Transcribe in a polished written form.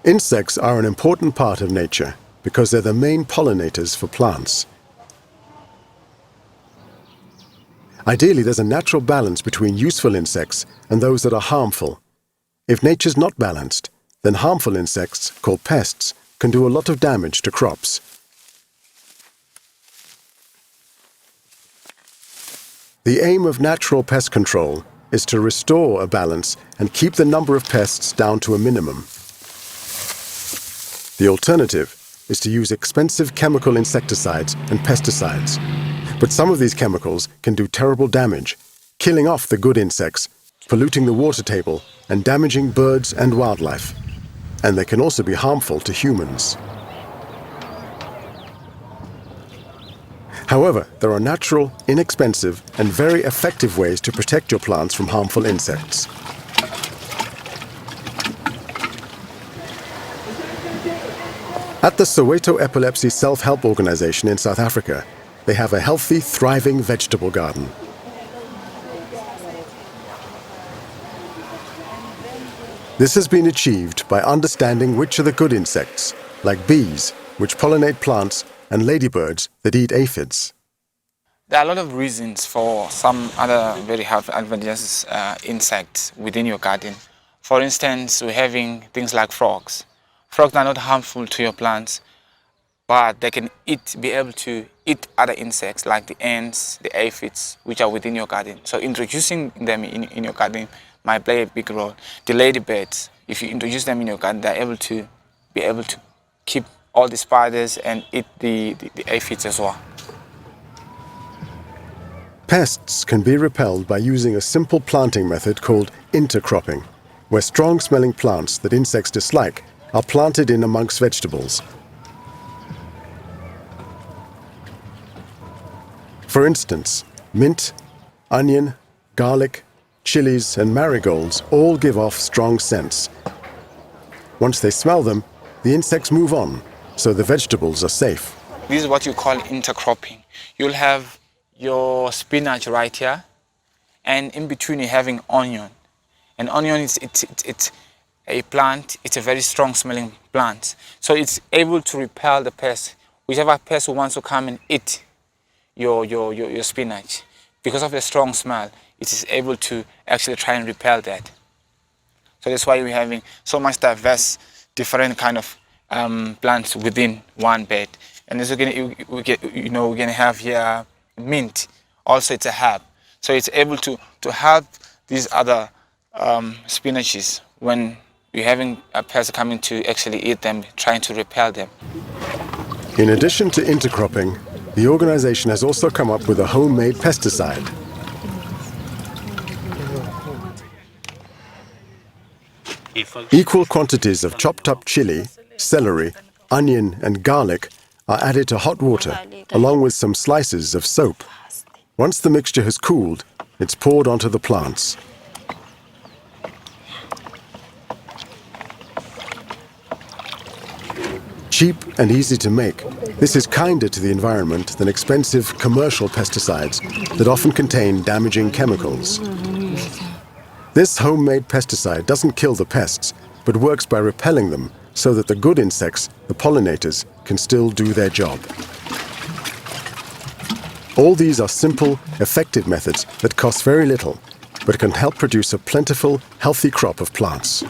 Insects are an important part of nature because they're the main pollinators for plants. Ideally, there's a natural balance between useful insects and those that are harmful. If nature's not balanced, then harmful insects, called pests, can do a lot of damage to crops. The aim of natural pest control is to restore a balance and keep the number of pests down to a minimum. The alternative is to use expensive chemical insecticides and pesticides. But some of these chemicals can do terrible damage, killing off the good insects, polluting the water table, and damaging birds and wildlife. And they can also be harmful to humans. However, there are natural, inexpensive, and very effective ways to protect your plants from harmful insects. At the Soweto Epilepsy Self-Help Organization in South Africa, they have a healthy, thriving vegetable garden. This has been achieved by understanding which are the good insects, like bees, which pollinate plants, and ladybirds that eat aphids. There are a lot of reasons for some other very advantageous insects within your garden. For instance, we're having things like frogs. Frogs are not harmful to your plants, but they can be able to eat other insects like the ants, the aphids, which are within your garden. So introducing them in your garden might play a big role. The ladybirds, if you introduce them in your garden, they're able to keep all the spiders and eat the aphids as well. Pests can be repelled by using a simple planting method called intercropping, where strong-smelling plants that insects dislike are planted in amongst vegetables. For instance, mint, onion, garlic, chilies, and marigolds all give off strong scents. Once they smell them, the insects move on, so the vegetables are safe. This is what you call intercropping. You'll have your spinach right here, and in between you're having onion. And onion it's a plant, it's a very strong smelling plant. So it's able to repel the pest, whichever pest who wants to come and eat your spinach. Because of the strong smell, it is able to actually try and repel that. So that's why we're having so much diverse, different kind of plants within one bed. And as we're gonna have here mint. Also, it's a herb, so it's able to help these other spinaches when you're having a pest coming to actually eat them, trying to repel them. In addition to intercropping, the organization has also come up with a homemade pesticide. Equal quantities of chopped up chili, celery, onion, and garlic are added to hot water, along with some slices of soap. Once the mixture has cooled, it's poured onto the plants. Cheap and easy to make, this is kinder to the environment than expensive commercial pesticides that often contain damaging chemicals. This homemade pesticide doesn't kill the pests, but works by repelling them so that the good insects, the pollinators, can still do their job. All these are simple, effective methods that cost very little, but can help produce a plentiful, healthy crop of plants.